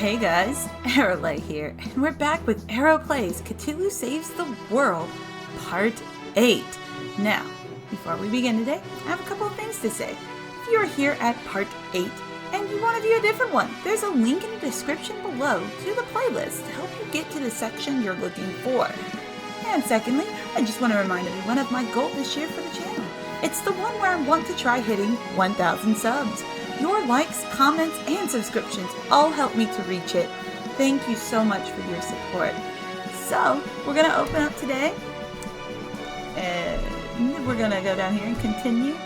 Hey guys, Aarolei here, and we're back with Aaroplays Cthulhu Saves the World, Part 8. Now, before we begin today, I have a couple of things to say. If you are here at Part 8 and you want to view a different one, there's a link in the description below to the playlist to help you get to the section you're looking for. And secondly, I just want to remind everyone of my goal this year for the channel. It's the one where I want to try hitting 1,000 subs. Your likes, comments, and subscriptions all help me to reach it. Thank you so much for your support. So, we're going to open up today. And we're going to go down here and continue.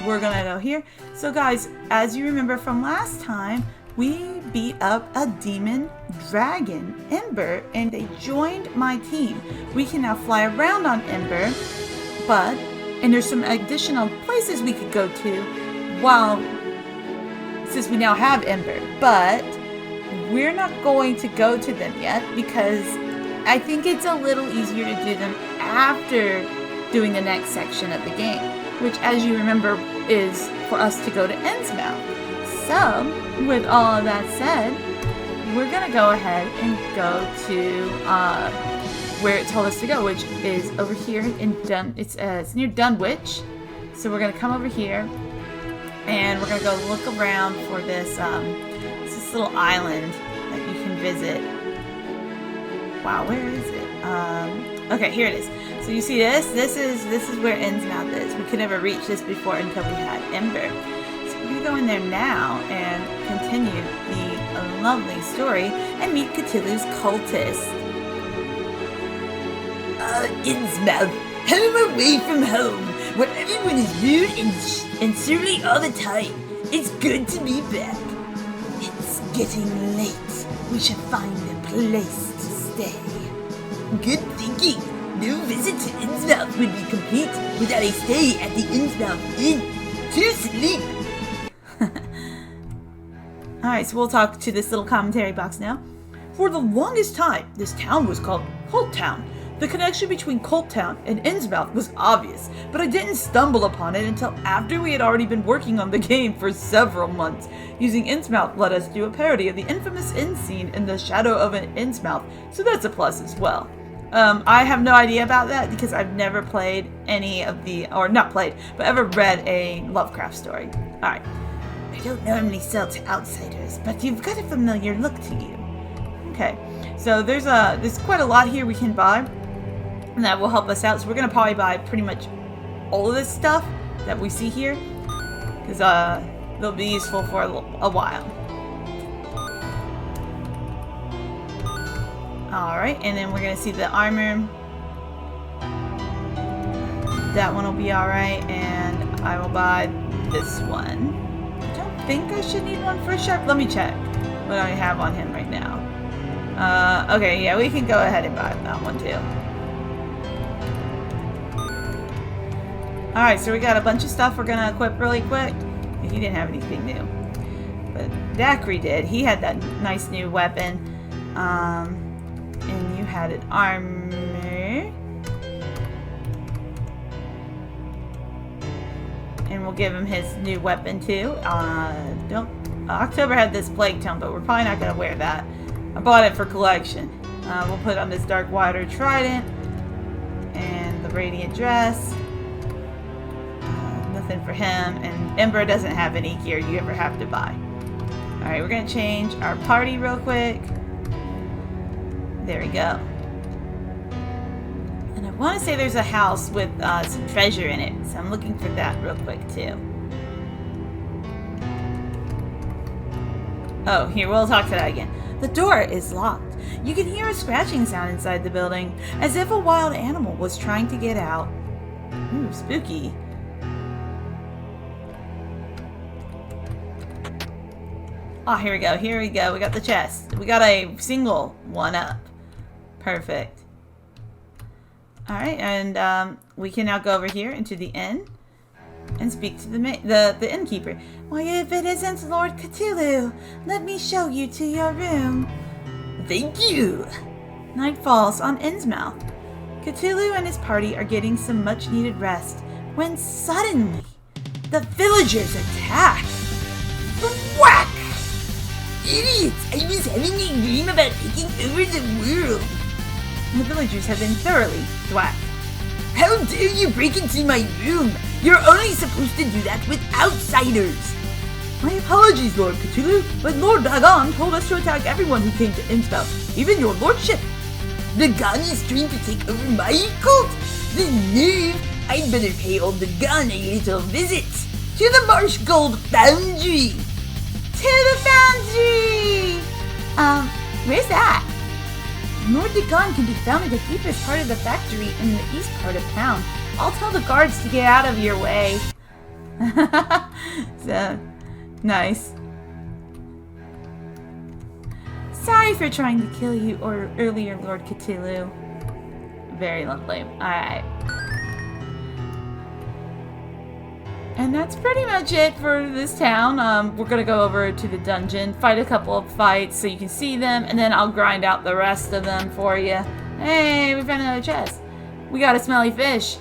We're going to go here. So guys, as you remember from last time, we beat up a demon dragon, Ember, and they joined my team. We can now fly around on Ember, and there's some additional places we could go to since we now have Ember, but we're not going to go to them yet because I think it's a little easier to do them after doing the next section of the game, which, as you remember, is for us to go to Innsmouth. So, with all of that said, we're going to go ahead and go to where it told us to go, which is over here in it's near Dunwich. So we're going to come over here. And we're going to go look around for this little island that you can visit. Wow, where is it? Okay, here it is. So you see this? This is where Innsmouth is. We could never reach this before until we had Ember. So we're going to go in there now and continue the lovely story and meet Cthulhu's cultist. Innsmouth, home away from home, where everyone is rude and surly all the time. It's good to be back. It's getting late. We should find a place to stay. Good thinking. No visit to Innsmouth would be complete without a stay at the Innsmouth Inn. To sleep. Alright, so we'll talk to this little commentary box now. For the longest time, this town was called Cult Town. The connection between Cult Town and Innsmouth was obvious, but I didn't stumble upon it until after we had already been working on the game for several months. Using Innsmouth let us do a parody of the infamous inn scene in The Shadow of an Innsmouth, so that's a plus as well. I have no idea about that because I've never played any of or not played, but ever read a Lovecraft story. Alright. I don't normally sell to outsiders, but you've got a familiar look to you. Okay, so there's quite a lot here we can buy. And that will help us out. So we're going to probably buy pretty much all of this stuff that we see here. Because they'll be useful for a while. Alright, and then we're going to see the armor. That one will be alright. And I will buy this one. I don't think I should need one for a sharp. Let me check what I have on him right now. Okay, yeah, we can go ahead and buy that one too. Alright, so we got a bunch of stuff we're going to equip really quick. He didn't have anything new. But Dacry did. He had that nice new weapon. And you had an armor. And we'll give him his new weapon too. October had this plague tome, but we're probably not going to wear that. I bought it for collection. We'll put on this Dark Water Trident. And the Radiant Dress. Nothing for him, and Ember doesn't have any gear you ever have to buy. Alright, we're going to change our party real quick. There we go. And I want to say there's a house with some treasure in it, so I'm looking for that real quick too. Oh, here, we'll talk to that again. The door is locked. You can hear a scratching sound inside the building, as if a wild animal was trying to get out. Ooh, spooky. Oh, here we go. Here we go. We got the chest. We got a single one up. Perfect. Alright, and we can now go over here into the inn and speak to the innkeeper. Why, if it isn't Lord Cthulhu, let me show you to your room. Thank you. Night falls on Innsmouth. Cthulhu and his party are getting some much-needed rest when suddenly the villagers attack. Whack! idiots! I was having a dream about taking over the world. The villagers have been thoroughly thwacked. How dare you break into my room? You're only supposed to do that with outsiders. My apologies, Lord Cthulhu, but Lord Dagon told us to attack everyone who came to Innsmouth, even your lordship. Dagon is trying to take over my cult? The nerve! I'd better pay old Dagon a little visit. To the Marsh Gold Foundry! To the foundry! Where's that? Lord Dagon can be found in the deepest part of the factory in the east part of town. I'll tell the guards to get out of your way. So, nice. Sorry for trying to kill you earlier, Lord Cthulhu. Very lovely. Alright. And that's pretty much it for this town. We're gonna go over to the dungeon, fight a couple of fights so you can see them, and then I'll grind out the rest of them for you. Hey, we found another chest. We got a smelly fish.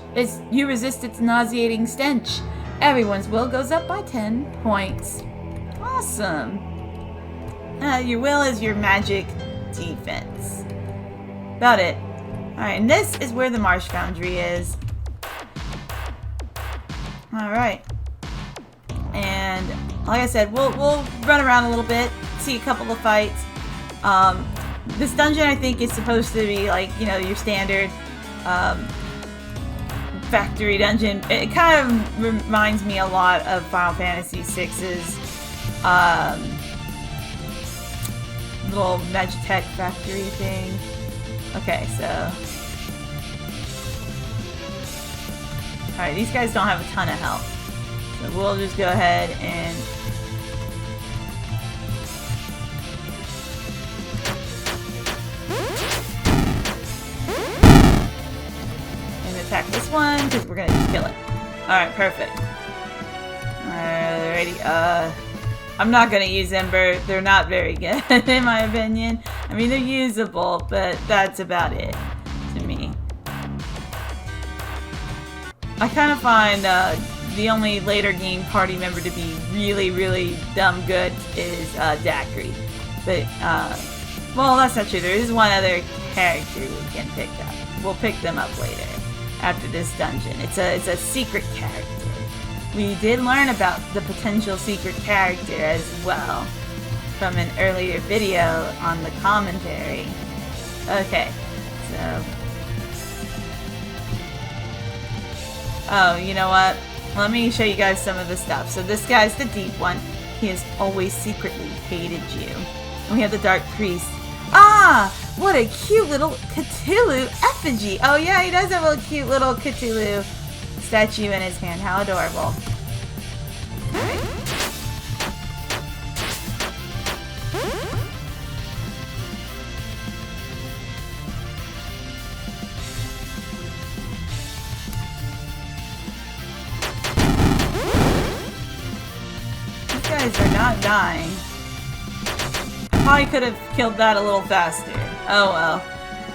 You resist its nauseating stench. Everyone's will goes up by 10 points. Awesome. Your will is your magic defense. About it. Alright, and this is where the Marsh Foundry is. Alright. And like I said, we'll run around a little bit, see a couple of fights. This dungeon I think is supposed to be like, you know, your standard factory dungeon. It kind of reminds me a lot of Final Fantasy VI's little Magitech factory thing. Okay, so alright, these guys don't have a ton of health. So we'll just go ahead and attack this one, because we're gonna just kill it. Alright, perfect. Alrighty, I'm not gonna use Ember. They're not very good, in my opinion. I mean, they're usable, but that's about it to me. I kind of find the only later game party member to be really, really dumb good is Daiquiri. But, well, that's not true. There is one other character we can pick up. We'll pick them up later after this dungeon. It's a secret character. We did learn about the potential secret character as well from an earlier video on the commentary. Okay, so... Oh, you know what? Let me show you guys some of the stuff. So this guy's the deep one. He has always secretly hated you. And we have the Dark Priest. Ah! What a cute little Cthulhu effigy! Oh yeah, he does have a cute little Cthulhu statue in his hand. How adorable. Alright. These guys are not dying. I probably could have killed that a little faster. Oh well.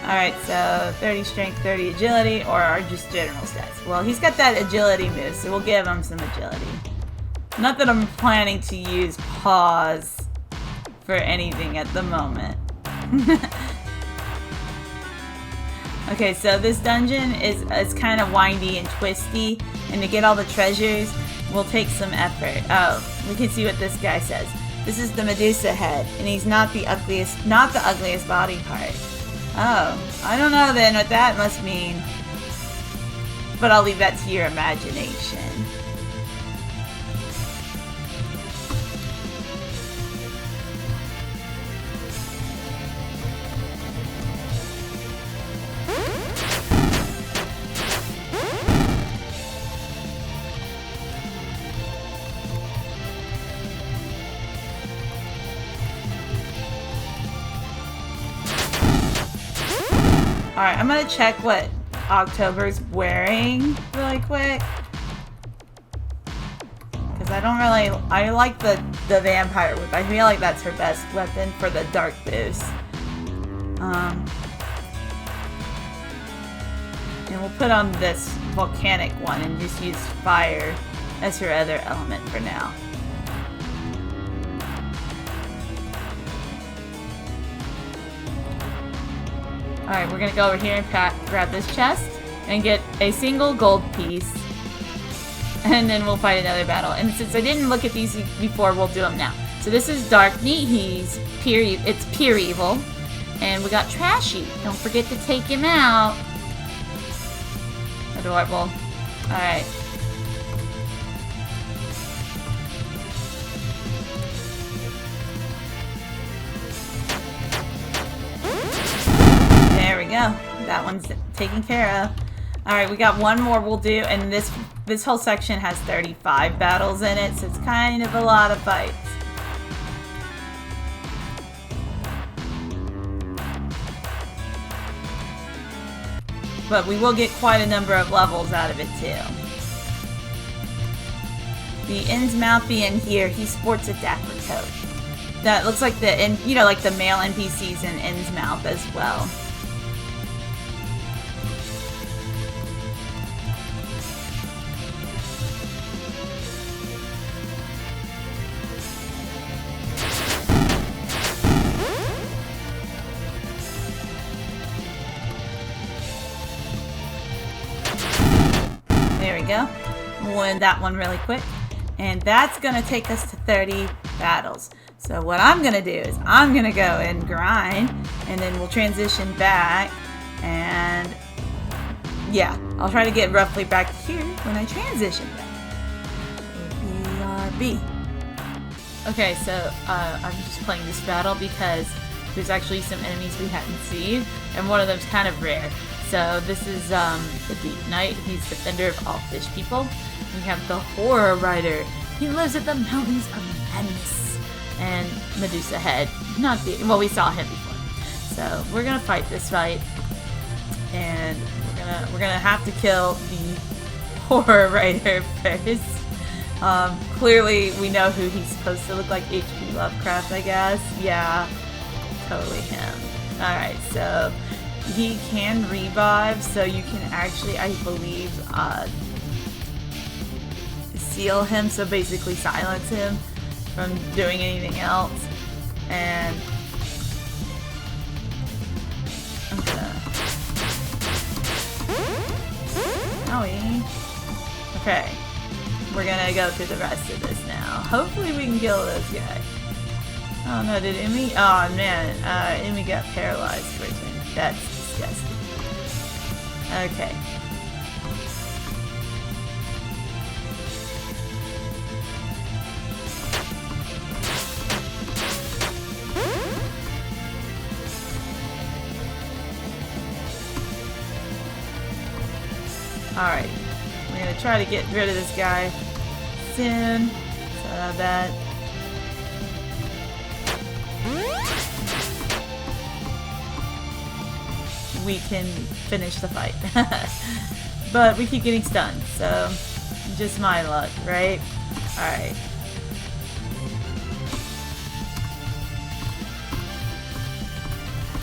Alright, so 30 strength, 30 agility, or just general stats. Well, he's got that agility move, so we'll give him some agility. Not that I'm planning to use paws for anything at the moment. Okay, so this dungeon is kind of windy and twisty, and to get all the treasures will take some effort. Oh, we can see what this guy says. This is the Medusa head, and he's not the ugliest body part. Oh, I don't know then what that must mean. But I'll leave that to your imagination. Alright, I'm gonna check what October's wearing really quick. Because I like the vampire whip. I feel like that's her best weapon for the dark boost. And we'll put on this volcanic one and just use fire as her other element for now. Alright, we're gonna go over here and grab this chest and get a single gold piece. And then we'll fight another battle. And since I didn't look at these before, we'll do them now. So this is Darkney. It's pure evil. And we got Trashy. Don't forget to take him out. Adorable. Alright. There we go. That one's taken care of. Alright, we got one more we'll do, and this whole section has 35 battles in it, so it's kind of a lot of fights. But we will get quite a number of levels out of it too. The Innsmouthy in here, he sports a dapper coat. That looks like like the male NPCs in Innsmouth as well. There we go. We'll end that one really quick. And that's going to take us to 30 battles. So what I'm going to do is I'm going to go and grind, and then we'll transition back. And yeah, I'll try to get roughly back to here when I transition back. BRB. Okay, so I'm just playing this battle because there's actually some enemies we haven't seen, and one of them's kind of rare. So this is the Deep Knight. He's defender of all fish people. We have the Horror Rider. He lives at the Mountains of Madness. And Medusa Head. We saw him before. So we're gonna fight this fight, and we're gonna have to kill the Horror Rider first. Clearly we know who he's supposed to look like. H.P. Lovecraft, I guess. Yeah, totally him. All right, so. He can revive, so you can actually, I believe, seal him, so basically silence him from doing anything else. And I'm gonna... Owie. Okay. We're gonna go through the rest of this now. Hopefully we can kill this guy. Oh no, did Emmy? Oh man, Emmy got paralyzed for a second. That's disgusting. Okay. Alright. We're gonna try to get rid of this guy soon. So that. We can finish the fight. But we keep getting stunned, so just my luck, right? Alright.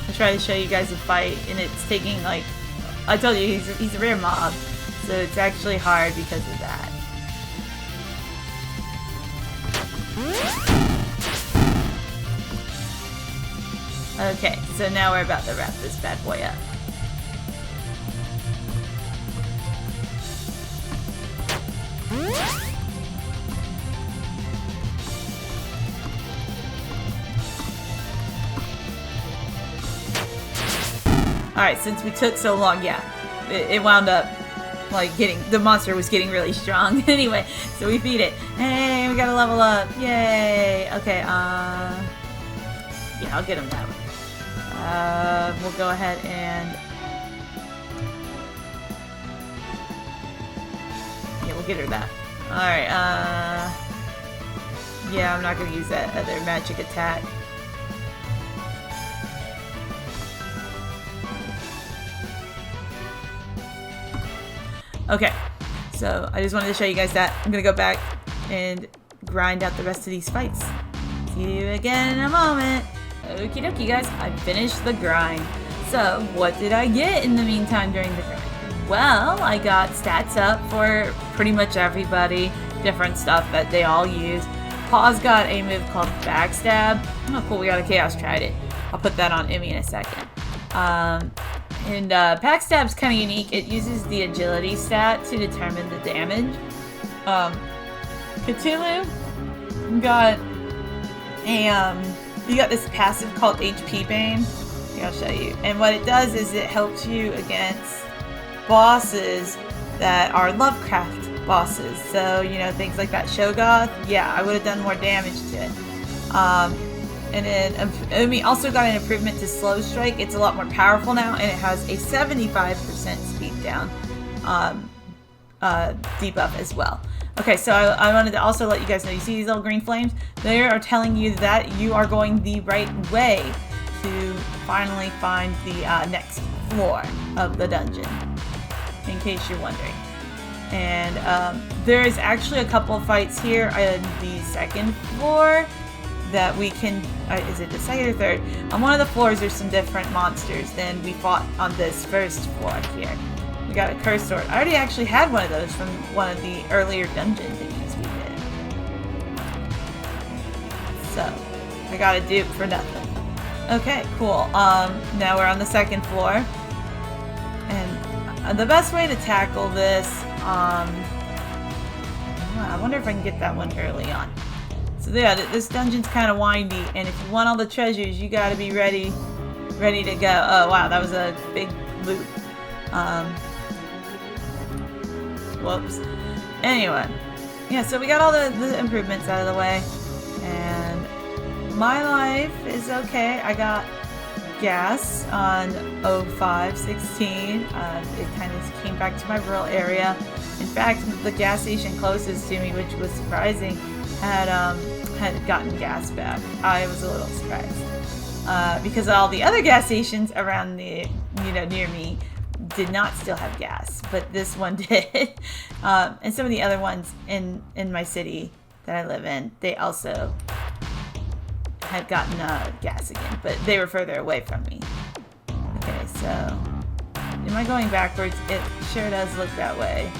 I'll try to show you guys a fight, and it's taking, like, I told you, he's a rare mob, so it's actually hard because of that. Okay, so now we're about to wrap this bad boy up. Alright, since we took so long, yeah, it wound up, like, the monster was getting really strong. Anyway, so we beat it. Hey, we gotta level up. Yay! Okay, yeah, I'll get him that way. We'll go ahead and... Yeah, we'll get her that. Alright, yeah, I'm not gonna use that other magic attack. Okay, so I just wanted to show you guys that. I'm gonna go back and grind out the rest of these fights. See you again in a moment. Okie dokie guys, I finished the grind. So, what did I get in the meantime during the grind? Well, I got stats up for pretty much everybody, different stuff that they all use. Paul's got a move called Backstab. Oh cool, we got a Chaos Trident. I'll put that on Emmy in a second. And Backstab's kind of unique. It uses the agility stat to determine the damage. Cthulhu got you got this passive called HP Bane. Here, I'll show you. And what it does is it helps you against bosses that are Lovecraft bosses. So, you know, things like that Shogoth. Yeah, I would have done more damage to it. And then Umi also got an improvement to Slow Strike. It's a lot more powerful now, and it has a 75% speed down debuff as well. Okay, so I wanted to also let you guys know, you see these little green flames? They are telling you that you are going the right way to finally find the next floor of the dungeon, in case you're wondering. And there is actually a couple of fights here on the second floor that we can, is it the second or third? On one of the floors there's some different monsters than we fought on this first floor here. We got a cursed sword. I already actually had one of those from one of the earlier dungeon thingies we did. So, I got a dupe for nothing. Okay, cool. Now we're on the second floor. And the best way to tackle this, I wonder if I can get that one early on. So yeah, this dungeon's kind of windy, and if you want all the treasures, you gotta be ready to go. Oh wow, that was a big loop. Whoops. Anyway, yeah, so we got all the improvements out of the way, and my life is okay. I got gas on 0516. It kind of came back to my rural area. In fact, the gas station closest to me, which was surprising, had gotten gas back. I was a little surprised because all the other gas stations around the near me did not still have gas, but this one did. And some of the other ones in my city that I live in, they also had gotten gas again, but they were further away from me. Okay, so am I going backwards? It sure does look that way,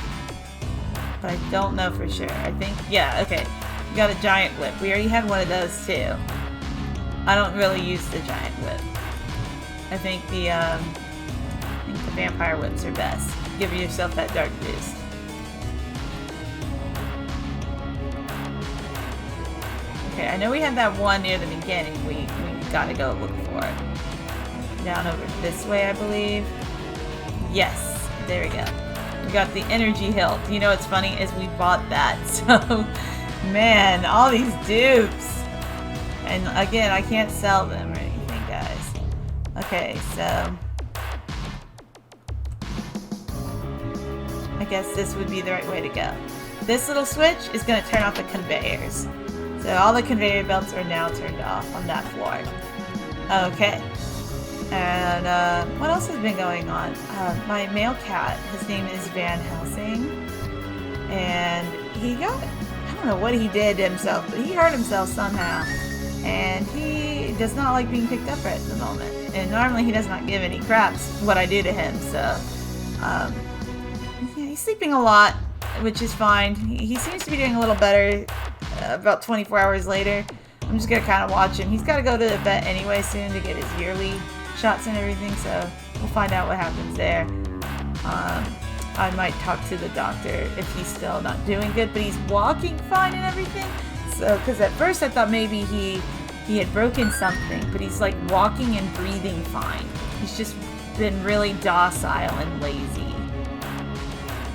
but I don't know for sure. I think, yeah, okay. We got a giant whip. We already had one of those too. I don't really use the giant whip. I think the vampire whips are best. Give yourself that dark boost. Okay, I know we had that one near the beginning. We gotta go look for it. Down over this way, I believe. Yes, there we go. We got the energy hilt. You know what's funny is we bought that, so man, all these dupes. And again, I can't sell them or anything, guys. Okay, so I guess this would be the right way to go. This little switch is going to turn off the conveyors. So all the conveyor belts are now turned off on that floor. Okay. And what else has been going on? My male cat, his name is Van Helsing. And he got, I don't know what he did to himself, but he hurt himself somehow. And he does not like being picked up right at the moment. And normally he does not give any craps what I do to him, so yeah, he's sleeping a lot, which is fine. He seems to be doing a little better about 24 hours later. I'm just gonna kind of watch him. He's got to go to the vet anyway soon to get his yearly shots and everything, so we'll find out what happens there. I might talk to the doctor if he's still not doing good, but he's walking fine and everything. So, because at first I thought maybe he had broken something, but he's like walking and breathing fine. He's just been really docile and lazy.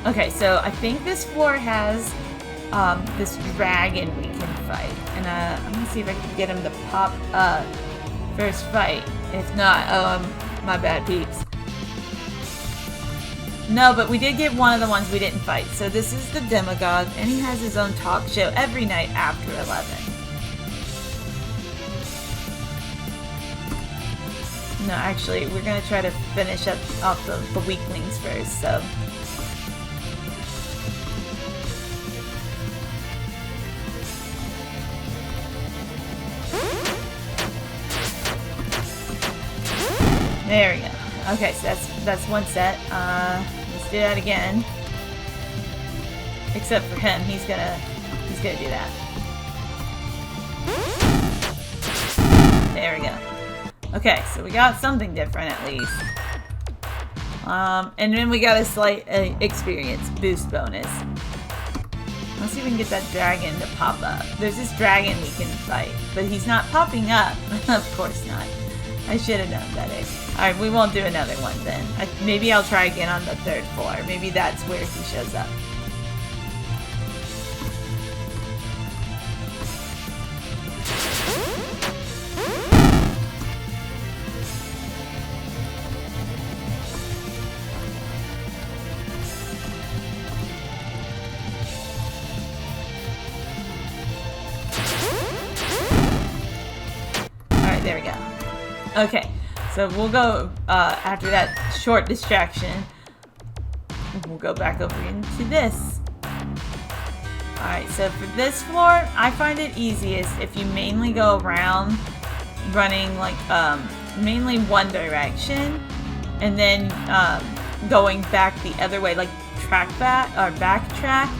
Okay, so I think this floor has this dragon we can fight, and I'm gonna see if I can get him to pop up first fight. If not, my bad, peeps. No, but we did get one of the ones we didn't fight. So this is the Demagogue, and he has his own talk show every night after 11. No, actually, we're gonna try to finish up off the weaklings first, so. There we go. Okay, so that's one set. Let's do that again. Except for him, he's gonna do that. There we go. Okay, so we got something different at least. And then we got a slight experience boost bonus. Let's see if we can get that dragon to pop up. There's this dragon we can fight, but he's not popping up. Of course not. I should have known better. Alright, we won't do another one then. Maybe I'll try again on the 3rd floor. Maybe that's where he shows up. Alright, there we go. Okay, so we'll go, after that short distraction, we'll go back over into this. Alright, so for this floor, I find it easiest if you mainly go around running, like, mainly one direction, and then, going back the other way, like, backtrack.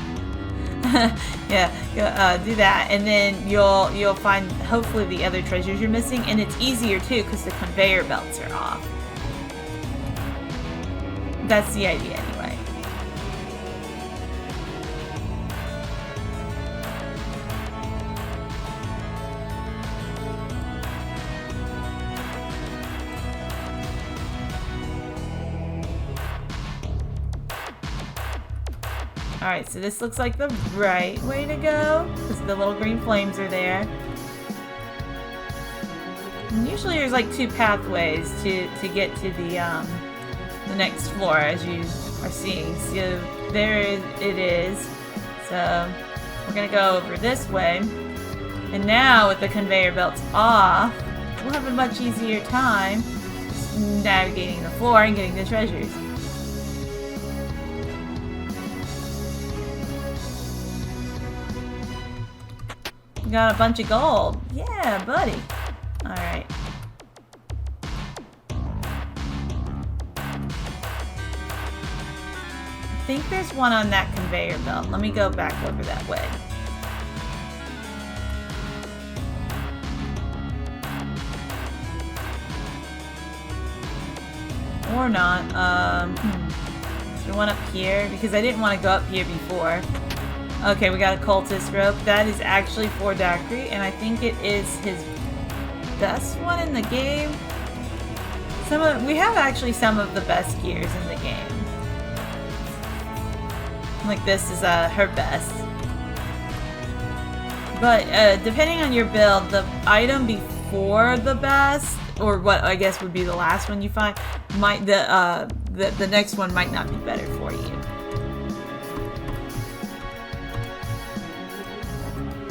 Yeah, do that, and then you'll find hopefully the other treasures you're missing, and it's easier too because the conveyor belts are off. That's the idea anyway. Alright, so this looks like the right way to go, because the little green flames are there. And usually there's like 2 pathways to get to the next floor, as you are seeing. So there it is. So we're going to go over this way. And now with the conveyor belts off, we'll have a much easier time navigating the floor and getting the treasures. Got a bunch of gold. Yeah, buddy. Alright. I think there's one on that conveyor belt. Let me go back over that way. Or not. Is there one up here? Because I didn't want to go up here before. Okay, we got a cultist rope. That is actually for Dakri, and I think it is his best one in the game. We have actually some of the best gears in the game. Like this is her best. But depending on your build, the item before the best, or what I guess would be the last one you find, the next one might not be better for you.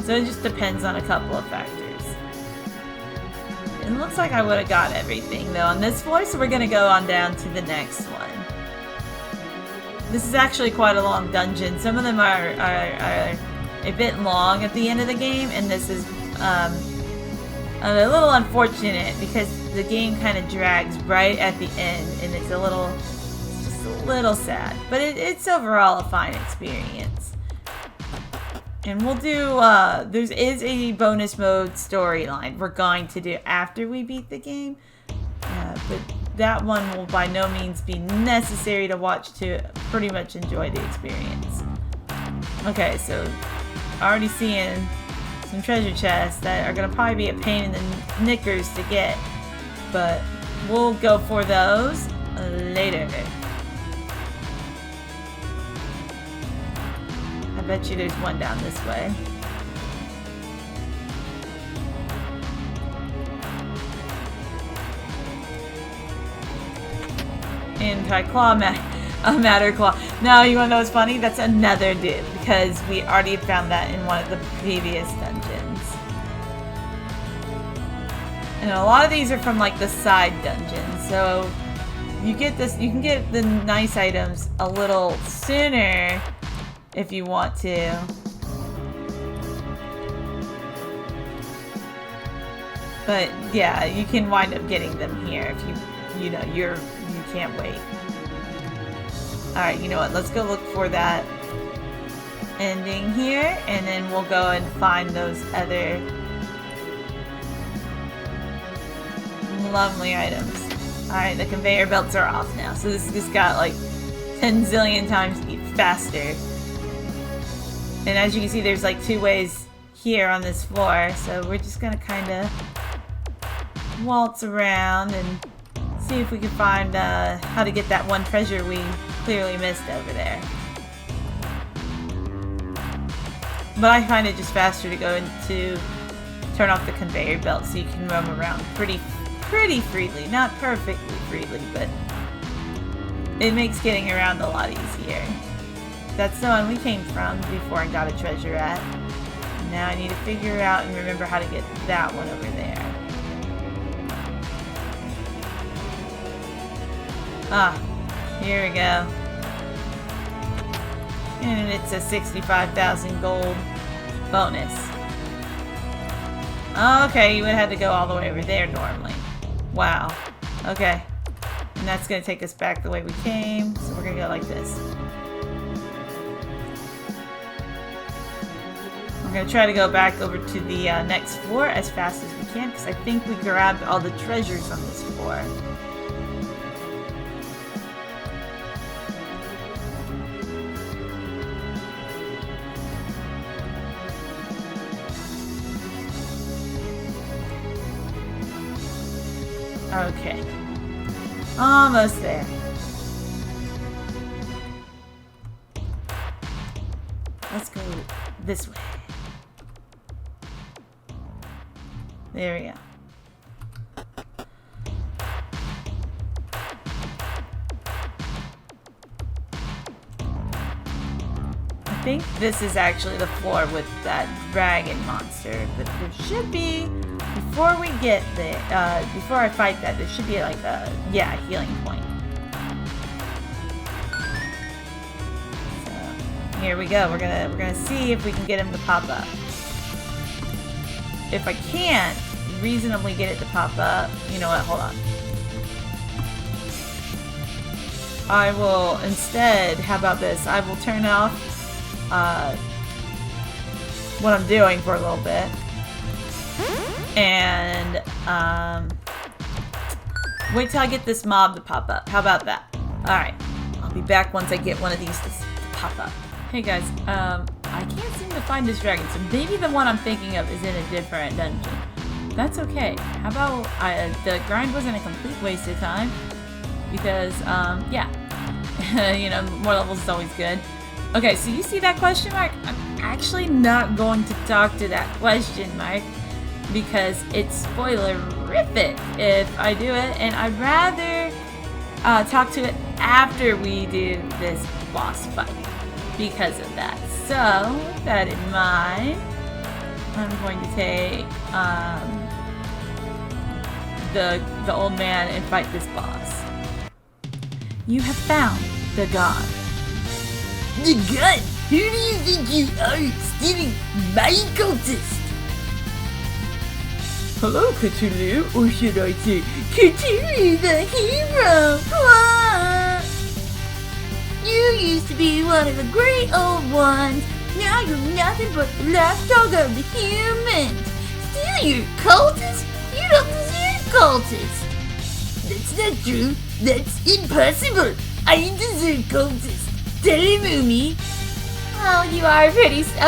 So it just depends on a couple of factors. It looks like I would have got everything though on this floor, so we're gonna go on down to the next one. This is actually quite a long dungeon. Some of them are a bit long at the end of the game, and this is a little unfortunate because the game kind of drags right at the end, and it's just a little sad. But it's overall a fine experience. And we'll do, there is a bonus mode storyline we're going to do after we beat the game. But that one will by no means be necessary to watch to pretty much enjoy the experience. Okay, so already seeing some treasure chests that are going to probably be a pain in the knickers to get. But we'll go for those later. I bet you there's one down this way. Anti-claw matter claw. Now you wanna know what's funny? That's another dude, because we already found that in one of the previous dungeons. And a lot of these are from like the side dungeons, so you can get the nice items a little sooner if you want to. But yeah, you can wind up getting them here if you can't wait. Alright, you know what? Let's go look for that ending here, and then we'll go and find those other lovely items. Alright, the conveyor belts are off now. So this just got like 10 zillion times faster. And as you can see, there's like 2 ways here on this floor. So we're just gonna kind of waltz around and see if we can find how to get that one treasure we clearly missed over there. But I find it just faster to go into turn off the conveyor belt so you can roam around pretty freely. Not perfectly freely, but it makes getting around a lot easier. That's the one we came from before I got a treasure at. Now I need to figure out and remember how to get that one over there. Ah, here we go. And it's a 65,000 gold bonus. Okay, you would have had to go all the way over there normally. Wow. Okay. And that's going to take us back the way we came. So we're going to go like this. We're going to try to go back over to the next floor as fast as we can, because I think we grabbed all the treasures on this floor. Okay. Almost there. Let's go this way. There we go. I think this is actually the floor with that dragon monster, but there should be, before we get there, before I fight that, there should be like a, yeah, healing point. So, here we go. We're gonna see if we can get him to pop up. If I can't reasonably get it to pop up, you know what, hold on. I will instead, how about this? I will turn off what I'm doing for a little bit. And wait till I get this mob to pop up. How about that? Alright. I'll be back once I get one of these to pop up. Hey guys, I can't seem to find this dragon, so maybe the one I'm thinking of is in a different dungeon. That's okay. How about the grind wasn't a complete waste of time, because yeah, you know, more levels is always good. Okay, so you see that question mark? I'm actually not going to talk to that question mark because it's spoilerific if I do it, and I'd rather talk to it after we do this boss fight because of that. So, with that in mind, I'm going to take the old man and fight this boss. You have found the god. The god? Who do you think you are, stealing my cultist? Hello, Cthulhu, or should I say, Cthulhu the hero! What? You used to be one of the great old ones. Now you're nothing but the last dog of the humans. Still your cultist? You don't deserve cultists. That's not true. That's impossible. I deserve cultists. Tell him, Umi. Well, you are a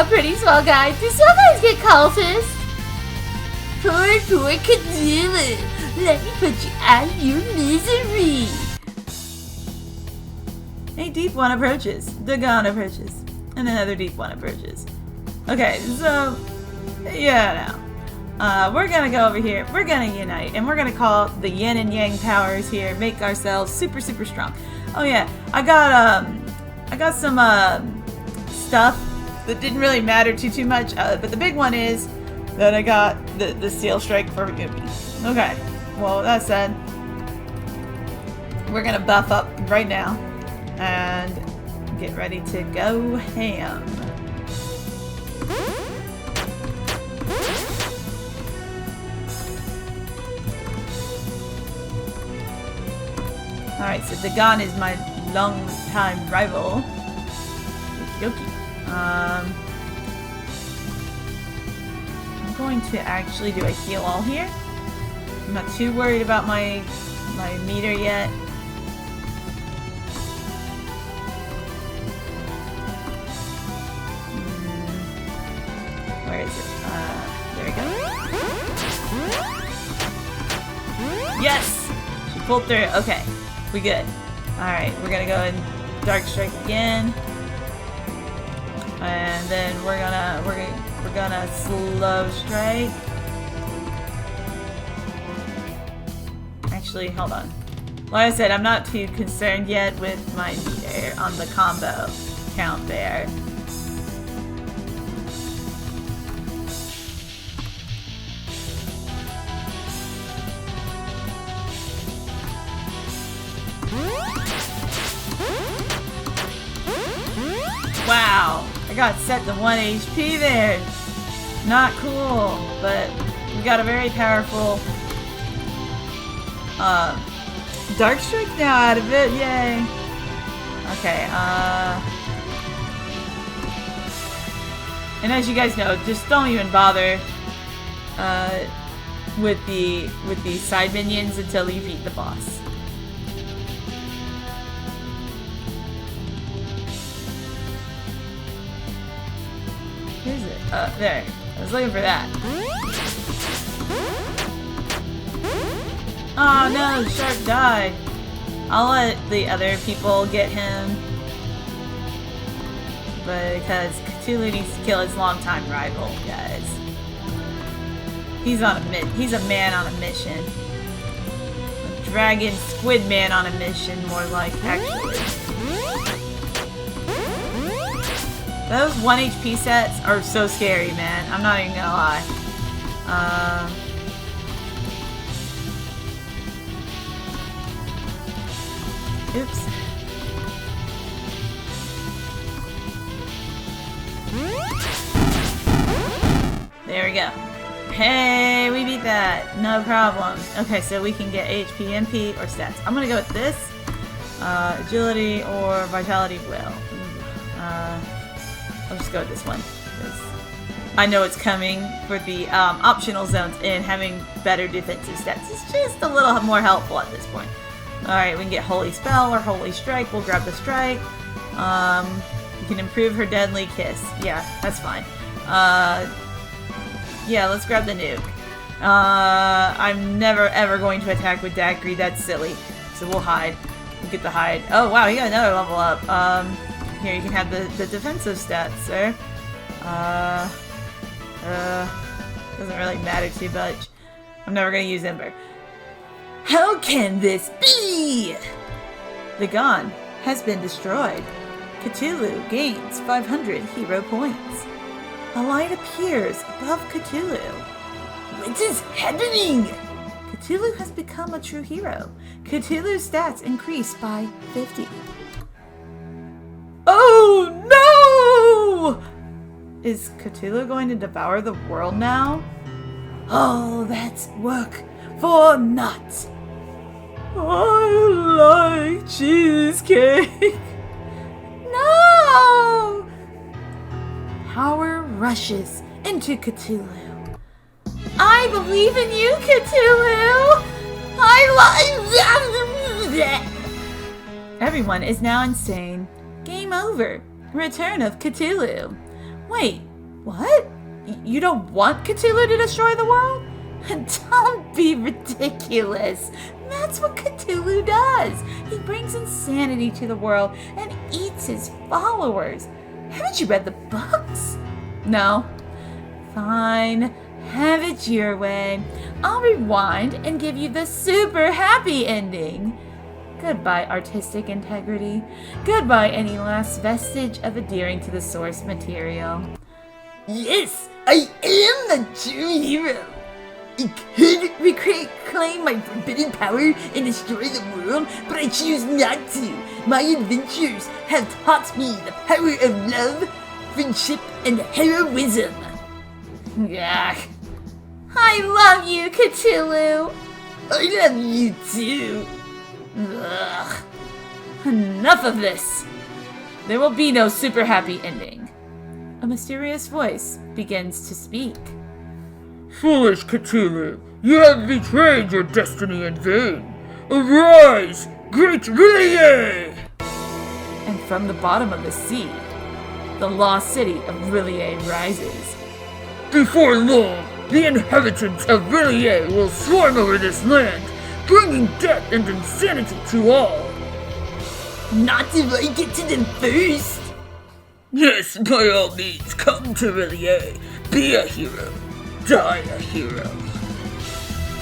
pretty swell guy. Do some guys get cultists? Poor Cthulhu. Let me put you out of your misery. A deep one approaches. Dagon approaches. And another deep one approaches. Okay, so yeah, now we're gonna go over here. We're gonna unite, and we're gonna call the yin and yang powers here. Make ourselves super strong. Oh yeah, I got some stuff that didn't really matter too much. But the big one is that I got the seal strike for Umi. Okay. Well, with that said, we're gonna buff up right now and get ready to go ham. Alright, so Dagon is my long-time rival. Okie I'm going to actually do a heal all here. I'm not too worried about my my meter yet. Where is it? There we go. Yes! She pulled through. Okay. We good. Alright, we're gonna go in Dark Strike again. And then we're gonna slow strike. Actually, hold on. Like I said, I'm not too concerned yet with my meter on the combo count there. Wow, I got set to 1 HP there. Not cool, but we got a very powerful Dark Strike now out of it. Yay. Okay, and as you guys know, just don't even bother with the side minions until you beat the boss. Where is it? There. I was looking for that. Oh no, the shark died. I'll let the other people get him. Because Cthulhu needs to kill his longtime rival, guys. He's a man on a mission. A dragon squid man on a mission, more like, actually. Those 1 HP sets are so scary, man. I'm not even gonna lie. Oops. There we go. Hey, we beat that. No problem. Okay, so we can get HP, MP, or stats. I'm gonna go with this. Agility or Vitality Will. I'll just go with this one. I know it's coming for the optional zones, and having better defensive stats is just a little more helpful at this point. Alright, we can get Holy Spell or Holy Strike. We'll grab the Strike. You can improve her Deadly Kiss. Yeah, that's fine. Yeah, let's grab the nuke. I'm never ever going to attack with Daiquiri. That's silly. So we'll hide. We'll get the hide. Oh wow, you got another level up. Here, you can have the defensive stats, sir. Doesn't really matter too much. I'm never gonna use Ember. How can this be? The gun has been destroyed. Cthulhu gains 500 hero points. A light appears above Cthulhu. What is happening? Cthulhu has become a true hero. Cthulhu's stats increase by 50. Oh no! Is Cthulhu going to devour the world now? All that's work for naught. I like cheesecake. No! Power rushes into Cthulhu. I believe in you, Cthulhu! Everyone is now insane. Game over. Return of Cthulhu. Wait, what? You don't want Cthulhu to destroy the world? Don't be ridiculous. That's what Cthulhu does. He brings insanity to the world and eats his followers. Haven't you read the books? No. Fine. Have it your way. I'll rewind and give you the super happy ending. Goodbye, artistic integrity. Goodbye, any last vestige of adhering to the source material. Yes, I am the true hero. I could reclaim my forbidden power and destroy the world, but I choose not to. My adventures have taught me the power of love, friendship, and heroism. Yeah. I love you, Cthulhu! I love you too. Ugh. Enough of this. There will be no super happy ending. A mysterious voice begins to speak. Foolish Cthulhu, you have betrayed your destiny in vain. Arise, great Aarolei! And from the bottom of the sea, the lost city of Aarolei rises. Before long, the inhabitants of Aarolei will swarm over this land, bringing death and insanity to all. Not if I get to them first. Yes, by all means, come to Aarolei. Be a hero. Die a hero.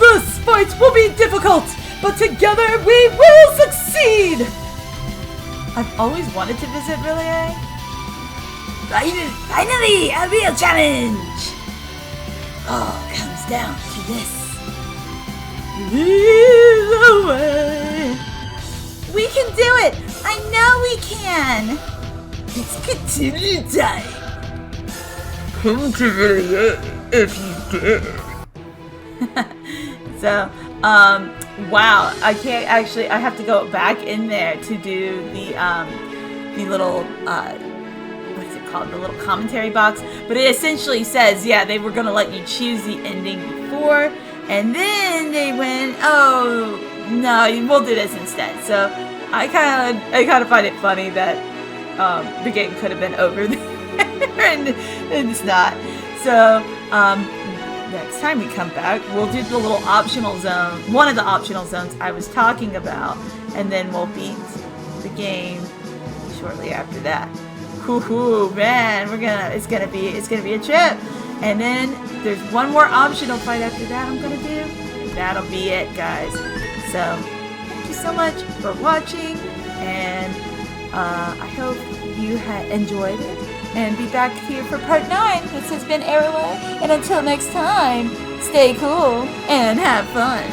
This fight will be difficult, but together we will succeed! I've always wanted to visit Aarolei. Finally, a real challenge! All comes down to this. Lead the way. We can do it! I know we can! It's Cthulhu time! Come to Aarolei if you dare. So, wow, I can't actually, I have to go back in there to do the little, what's it called, the little commentary box, but it essentially says, yeah, they were going to let you choose the ending before, and then they went, oh, no, we'll do this instead. So, I kind of find it funny that, the game could have been over there, and it's not. So, next time we come back, we'll do the little optional zone, one of the optional zones I was talking about, and then we'll beat the game shortly after that. Hoo-hoo, man, it's gonna be a trip. And then there's one more optional fight after that I'm gonna do, and that'll be it, guys. So thank you so much for watching, and I hope you enjoyed it. And be back here for part 9. This has been Aarolei, and until next time, stay cool and have fun.